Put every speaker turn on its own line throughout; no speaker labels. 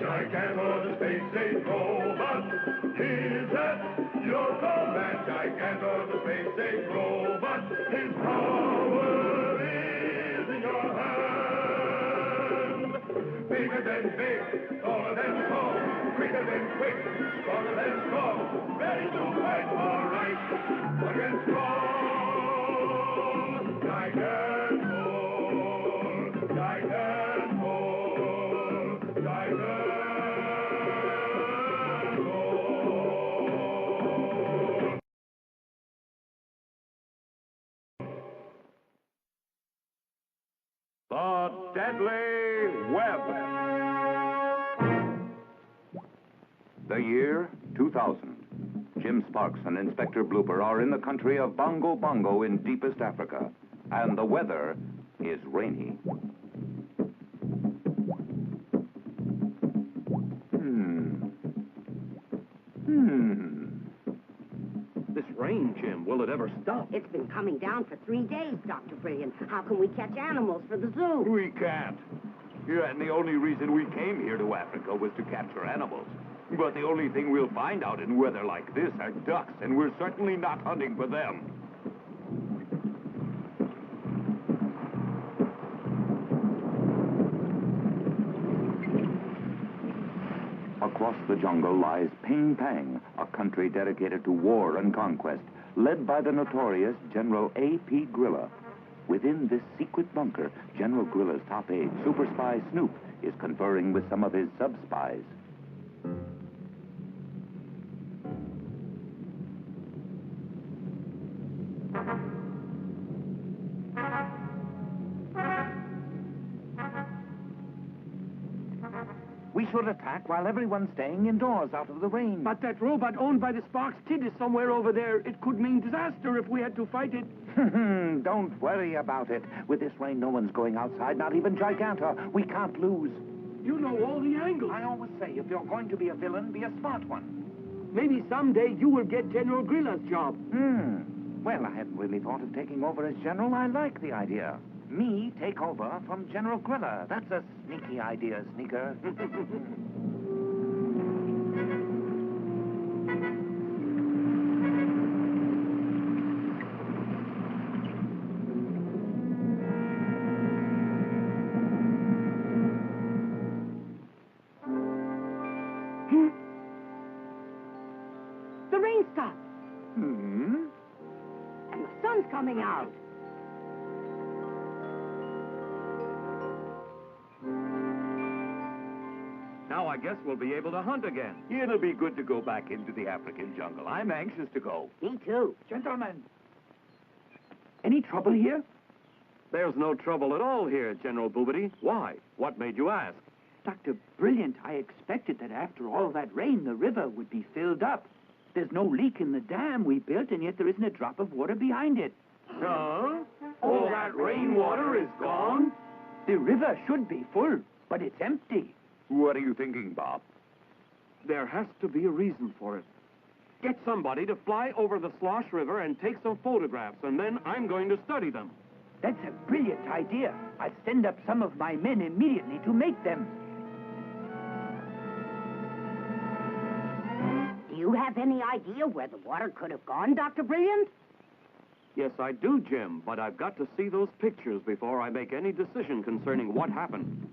Gigantor, the space-age robot. He's at your command. Gigantor, the space-age robot. His power is in your hand. Bigger than big, taller than tall, quicker than quick, stronger than strong. Ready to fight for right against wrong. Gigantor, Gigantor, Gigantor.
The Deadly Web. The year 2000. Jim Sparks and Inspector Blooper are in the country of Bongo Bongo in deepest Africa, and the weather is rainy.
This rain, Jim, will it ever stop?
It's been coming down for 3 days, Dr. Brilliant. How can we catch animals for the zoo?
We can't. Yeah, and the only reason we came here to Africa was to capture animals. But the only thing we'll find out in weather like this are ducks, and we're certainly not hunting for them. Across the jungle lies Ping Pang, a country dedicated to war and conquest, led by the notorious General A.P. Grilla. Within this secret bunker, General Grilla's top aide, super spy Snoop, is conferring with some of his sub-spies.
We should attack while everyone's staying indoors out of the rain.
But that robot owned by the Sparks kid is somewhere over there. It could mean disaster if we had to fight it.
Don't worry about it. With this rain, no one's going outside, not even Gigantor. We can't lose.
You know all the angles.
I always say, if you're going to be a villain, be a smart one.
Maybe someday you will get General Grilla's job.
Well, I hadn't really thought of taking over as general. I like the idea. Me take over from General Grilla. That's a sneaky idea, Sneaker.
The rain stopped.
Hmm?
And the sun's coming out.
Now I guess we'll be able to hunt again. It'll be good to go back into the African jungle. I'm anxious to go.
Me too.
Gentlemen, any trouble here?
There's no trouble at all here, General Boobity. Why? What made you ask?
Dr. Brilliant, I expected that after all that rain, the river would be filled up. There's no leak in the dam we built, and yet there isn't a drop of water behind it.
Huh? All that rainwater is gone?
The river should be full, but it's empty.
What are you thinking, Bob?
There has to be a reason for it. Get somebody to fly over the Slosh River and take some photographs, and then I'm going to study them.
That's a brilliant idea. I'll send up some of my men immediately to make them.
Do you have any idea where the water could have gone, Dr. Brilliant?
Yes, I do, Jim, but I've got to see those pictures before I make any decision concerning what happened.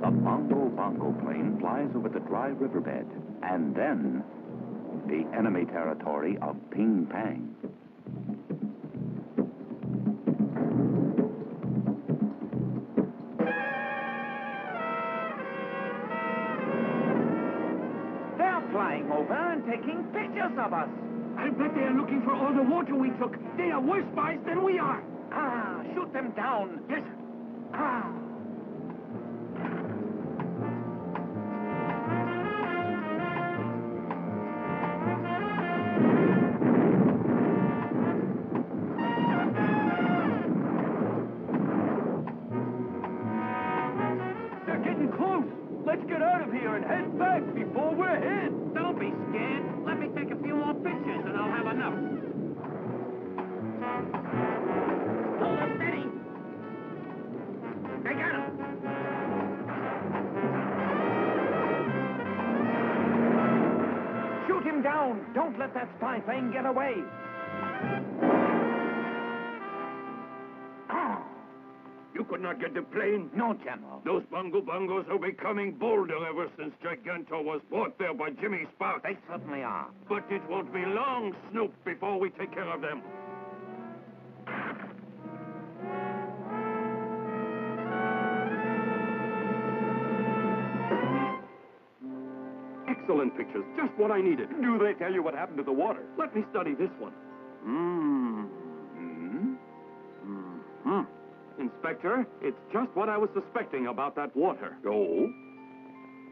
The Bongo Bongo plane flies over the dry riverbed, and then the enemy territory of Ping Pang.
They're flying over and taking pictures of us.
I bet they are looking for all the water we took. They are worse spies than we are.
Ah, shoot them down.
Yes.
Ah.
They're getting close. Let's get out of here and head back before we're hit.
Don't let that spy thing get away. Oh,
You could not get the plane?
no, General.
Those bungo-bungos are becoming bolder ever since Gigantor was brought there by Jimmy Sparks.
They certainly are.
But it won't be long, Snoop, before we take care of them. Excellent pictures, just what I needed.
Do they tell you what happened to the water?
Let me study this one. Inspector, it's just what I was suspecting about that water.
Oh?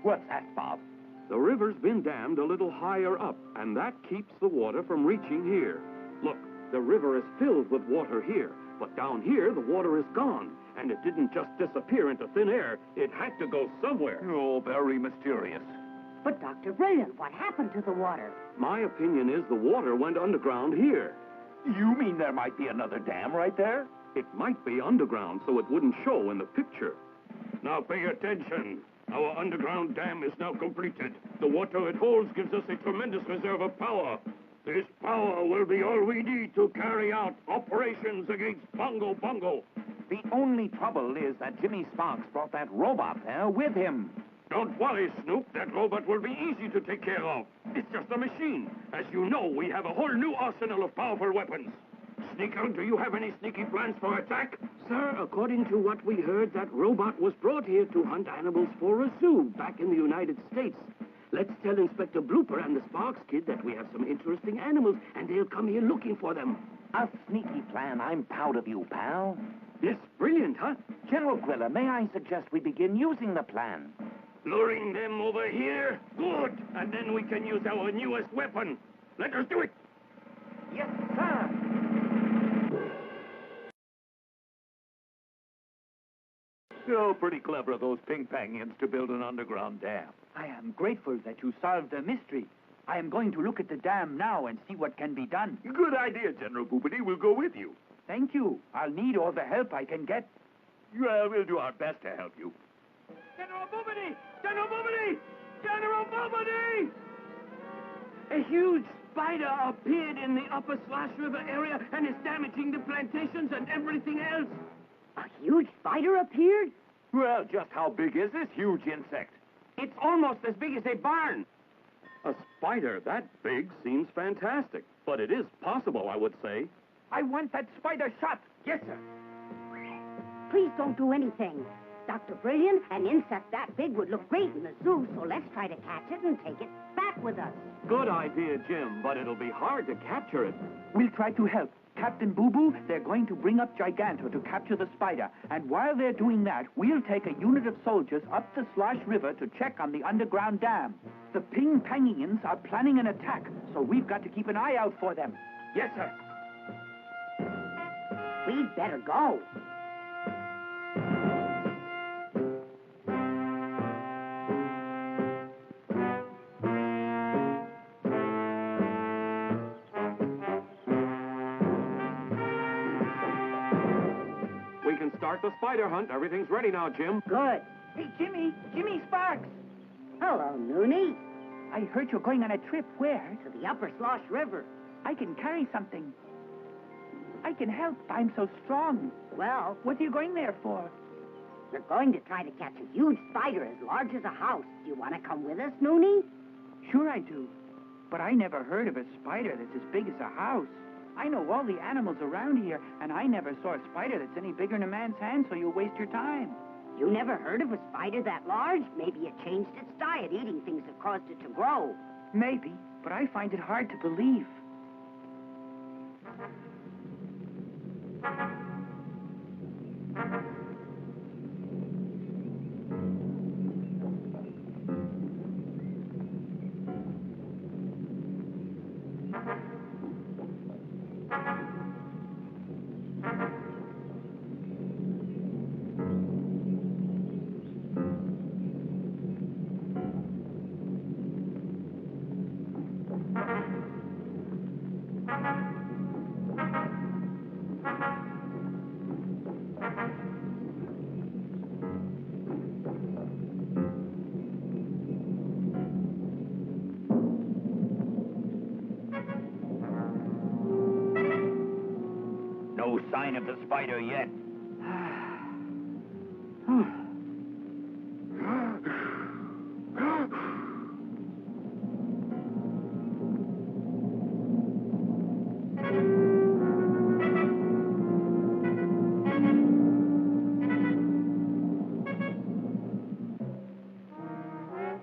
What's that, Bob?
The river's been dammed a little higher up, and that keeps the water from reaching here. Look, the river is filled with water here, but down here the water is gone, and it didn't just disappear into thin air. It had to go somewhere.
Oh, very mysterious.
But, Dr. Brilliant, what happened to the water?
My opinion is the water went underground here.
You mean there might be another dam right there?
It might be underground, so it wouldn't show in the picture. Now pay attention. Our underground dam is now completed. The water it holds gives us a tremendous reserve of power. This power will be all we need to carry out operations against Bungo Bungo.
The only trouble is that Jimmy Sparks brought that robot there with him.
Don't worry, Snoop. That robot will be easy to take care of. It's just a machine. As you know, we have a whole new arsenal of powerful weapons. Sneaker, do you have any sneaky plans for attack? Sir, according to what we heard, that robot was brought here to hunt animals for a zoo back in the United States. Let's tell Inspector Blooper and the Sparks kid that we have some interesting animals, and they'll come here looking for them.
A sneaky plan. I'm proud of you, pal.
Yes, brilliant, huh?
General Griller, may I suggest we begin using the plan?
Luring them over here? Good. And then we can use our newest weapon. Let us do it.
Yes, sir.
Oh, pretty clever of those Ping-Pangians to build an underground dam.
I am grateful that you solved the mystery. I am going to look at the dam now and see what can be done.
Good idea, General Boobity. We'll go with you.
Thank you. I'll need all the help I can get.
Well, we'll do our best to help you.
General Boobity! General Boobity! General Boobity! A huge spider appeared in the upper Slash River area and is damaging the plantations and everything else.
A huge spider appeared?
Well, just how big is this huge insect?
It's almost as big as a barn. A spider that big seems fantastic, but it is possible, I would say.
I want that spider shot.
Yes, sir.
Please don't do anything. Dr. Brilliant, an insect that big would look great in the zoo, so let's try to catch it and take it back with us.
Good idea, Jim, but it'll be hard to capture it.
We'll try to help. Captain Boo-Boo, they're going to bring up Gigantor to capture the spider. And while they're doing that, we'll take a unit of soldiers up the Slosh River to check on the underground dam. The Ping-Pangians are planning an attack, so we've got to keep an eye out for them.
Yes, sir.
We'd better go.
We can start the spider hunt. Everything's ready now, Jim.
Good.
Hey, Jimmy Sparks!
Hello, Noonie.
I heard you're going on a trip. Where?
To the upper Slosh River.
I can carry something. I can help. I'm so strong.
Well,
What are you going there for?
we're going to try to catch a huge spider as large as a house. Do you want to come with us, Noonie?
Sure I do. But I never heard of a spider that's as big as a house. I know all the animals around here, and I never saw a spider that's any bigger than a man's hand, so you'll waste your time.
You never heard of a spider that large? Maybe it changed its diet, eating things that caused it to grow.
Maybe, but I find it hard to believe.
sign of the spider yet.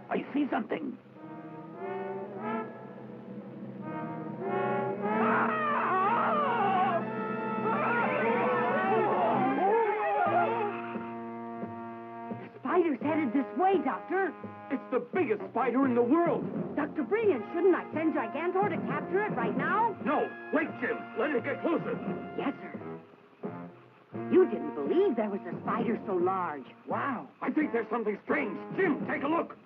I see something.
Spider's headed this way, Doctor.
It's the biggest spider in the world.
Dr. Brilliant, shouldn't I send Gigantor to capture it right now?
No, wait, Jim. Let it get closer.
Yes, sir. You didn't believe there was a spider so large.
Wow.
I think there's something strange. Jim, take a look.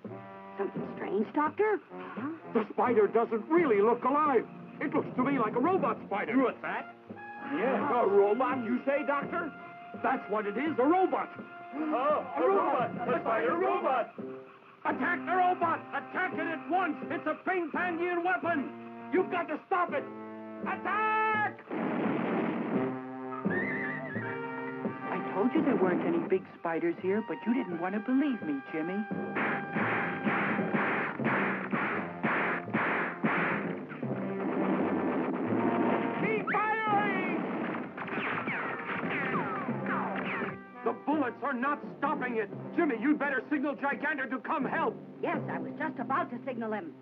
Something strange, Doctor? Huh?
The spider doesn't really look alive. It looks to me like a robot spider.
What's that?
Yeah, a robot, you say, Doctor? That's what it is, a robot.
Oh, a robot! A spider robot!
Attack the robot! Attack it at once! It's a ping-pangian weapon! You've got to stop it! Attack!
I told you there weren't any big spiders here, but you didn't want to believe me, Jimmy.
Keep firing! The bullets are not stopping it. Jimmy, you'd better signal Gigantor to come help.
Yes, I was just about to signal him.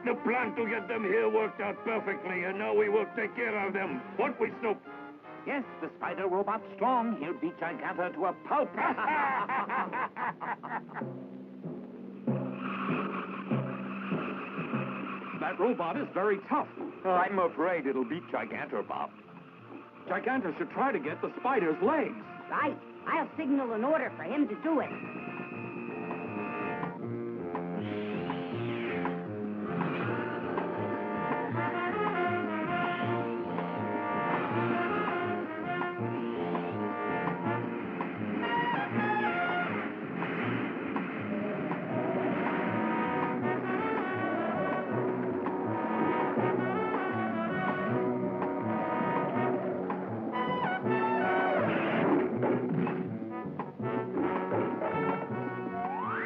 The plan to get them here worked out perfectly, and now we will take care of them. Won't we, Snoop?
Yes, the spider robot's strong. He'll beat Gigantor to a pulp.
That robot is very tough.
I'm afraid it'll beat Gigantor, Bob.
Gigantor should try to get the spider's legs.
Right. I'll signal an order for him to do it.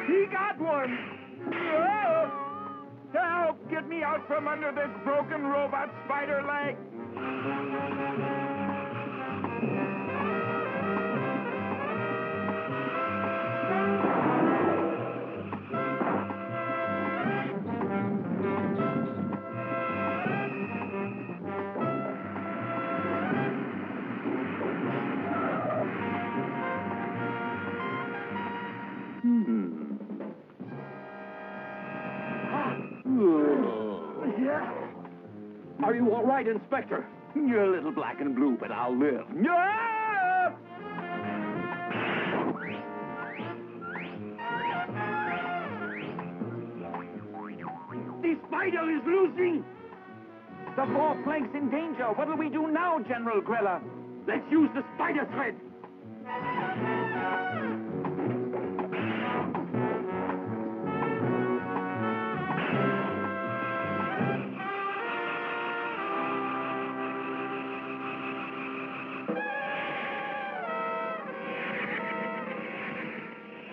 He got one! Oh! Help! Get me out from under this broken robot spider leg!
Are you all right, Inspector?
You're a little black and blue, but I'll live. Ah!
The spider is losing!
The four planks in danger. What'll we do now, General Grilla?
Let's use the spider thread!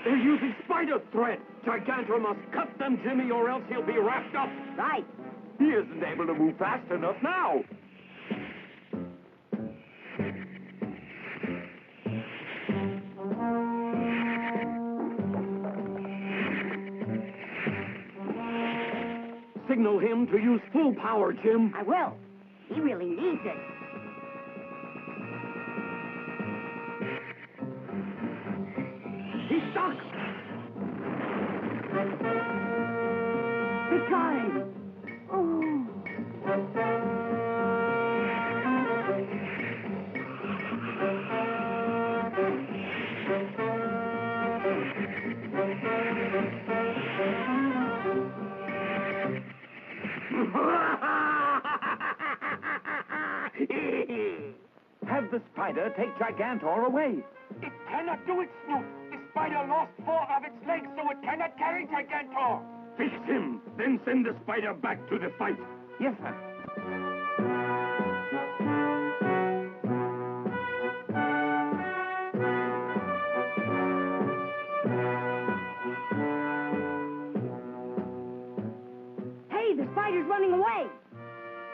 They're using spider thread. Gigantor must cut them, Jimmy, or else he'll be wrapped up.
Right.
He isn't able to move fast enough now.
Signal him to use full power, Jim.
I will. He really needs it.
He's stuck.
He got him. Oh.
Have the spider take Gigantor away.
It cannot do it, Snoop. The spider lost 4 of its legs, so it cannot carry Gigantor. Fix him, then send the spider back to the fight.
Yes, sir.
Hey, the spider's running away.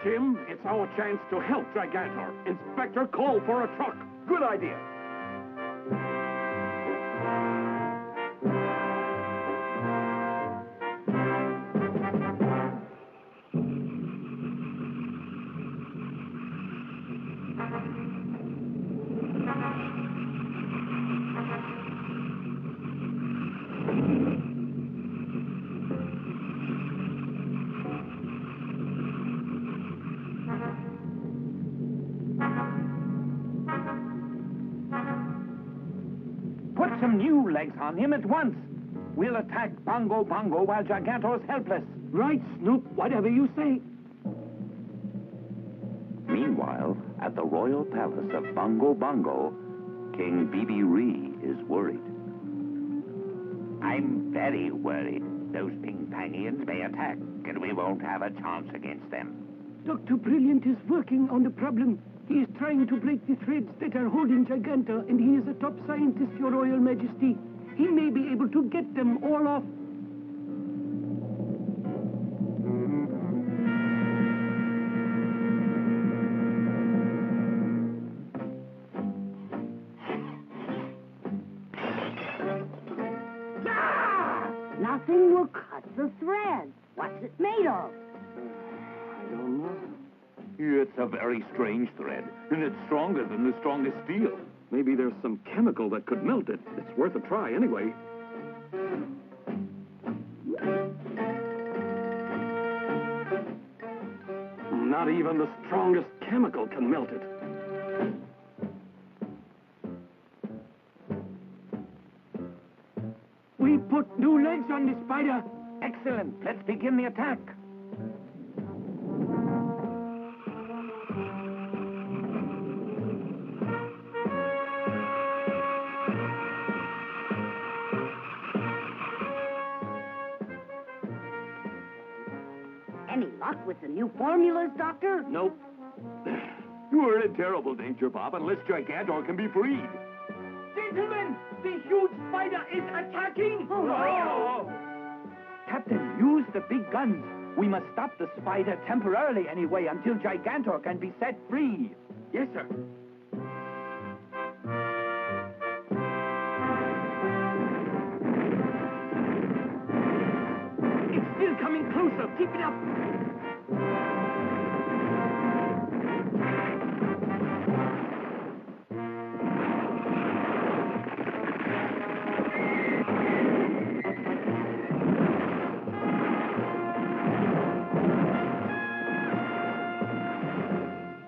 Jim, it's our chance to help Gigantor. Inspector, call for a truck.
Good idea.
Put some new legs on him at once. We'll attack Bongo Bongo while Gigantor's helpless.
Right, Snoop, whatever you say.
Meanwhile, at the royal palace of Bongo Bongo, King Bibi is worried.
I'm very worried. Those Ping-Pangians may attack, and we won't have a chance against them.
Dr. Brilliant is working on the problem. He is trying to break the threads that are holding Gigantor, and he is a top scientist, Your Royal Majesty. He may be able to get them all off.
Nothing will cut the thread. What's it made of?
I don't know.
It's a very strange thread, and it's stronger than the strongest steel.
Maybe there's some chemical that could melt it. It's worth a try anyway. Not even the strongest chemical can melt it.
We put new legs on the spider.
Excellent. Let's begin the attack.
Any luck with the new formulas, Doctor?
Nope.
You're in terrible danger, Bob, unless Gigantor can be freed.
Gentlemen, the huge spider is attacking.
Captain, use the big guns. We must stop the spider temporarily anyway until Gigantor can be set free.
Yes, sir.
It's still coming closer. Keep it up.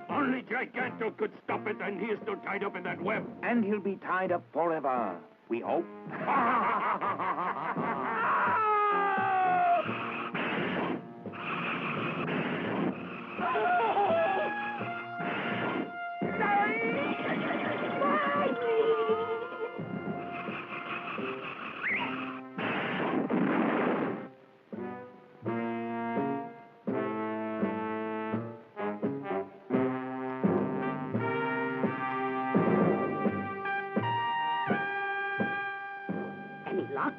Only Gigantor could stop it, and he is still tied up in that web.
And he'll be tied up forever, we hope.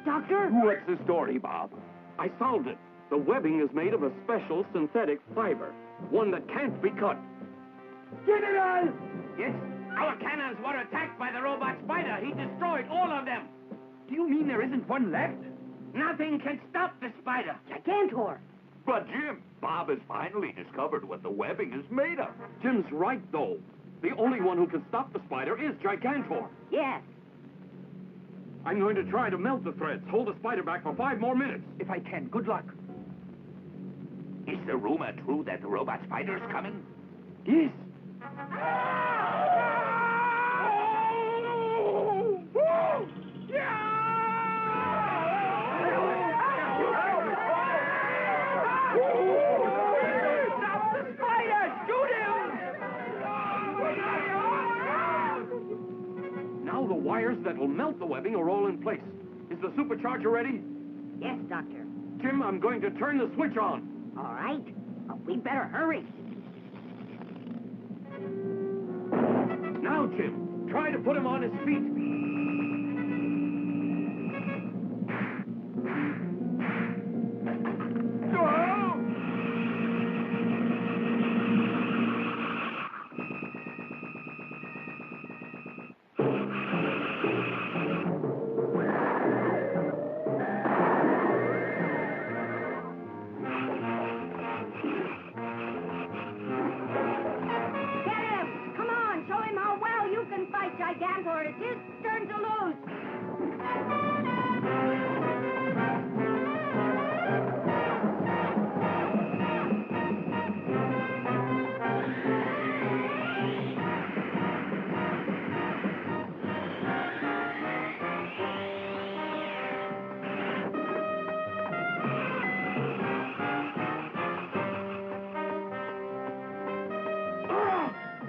Doctor?
What's the story, Bob?
I solved it. The webbing is made of a special synthetic fiber, one that can't be cut.
General!
Yes? Our cannons were attacked by the robot spider. He destroyed all of them.
Do you mean there isn't one left?
Nothing can stop the spider.
Gigantor.
But, Jim, Bob has finally discovered what the webbing is made of.
Jim's right, though. The only one who can stop the spider is Gigantor.
Yes.
I'm going to try to melt the threads. Hold the spider back for 5 more minutes.
If I can, good luck.
Is the rumor true that the robot spider's coming?
Yes.
Stop the spider! Shoot him!
Now the wires that will melt the webbing are all in place. Is the supercharger ready?
Yes, Doctor.
Jim, I'm going to turn the switch on.
All right. But we better hurry.
Now, Jim, try to put him on his feet.
Gigantor, it's his turn to lose.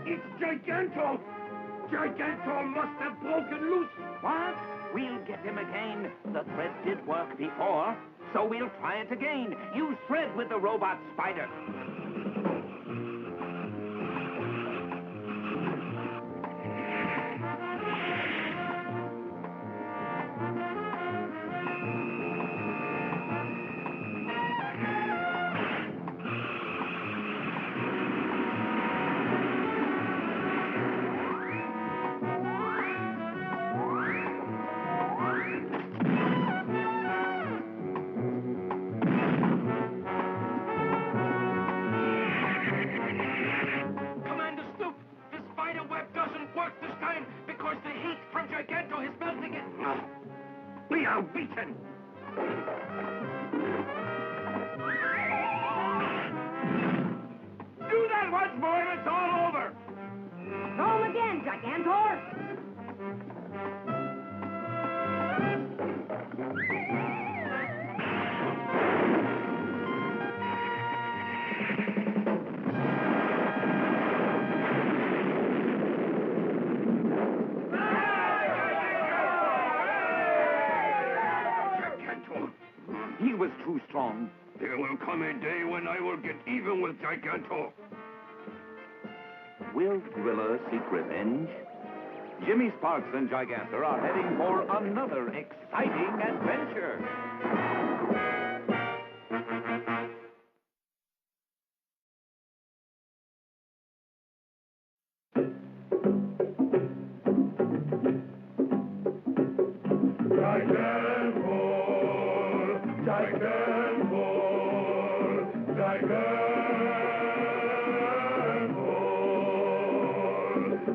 It's Gigantor! Gigantor must have broken loose!
What? We'll get him again. The thread did work before, so we'll try it again. Use thread with the robot spider.
We are beaten! Do that once more and it's all over!
Throw him again, Gigantor!
He was too strong.
There will come a day when I will get even with Gigantor.
Will Gorilla seek revenge? Jimmy Sparks and Gigantor are heading for another exciting adventure.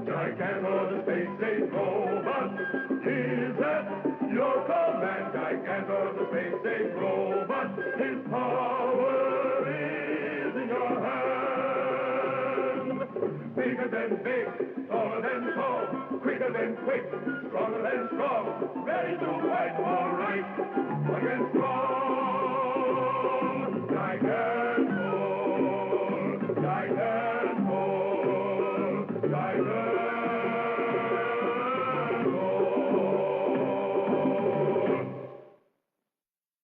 Gigantor, the space-age robot, is at your command. Gigantor, the space-age robot, his power is in your hand. Bigger than big, taller than tall, quicker than quick, stronger than strong, ready to fight for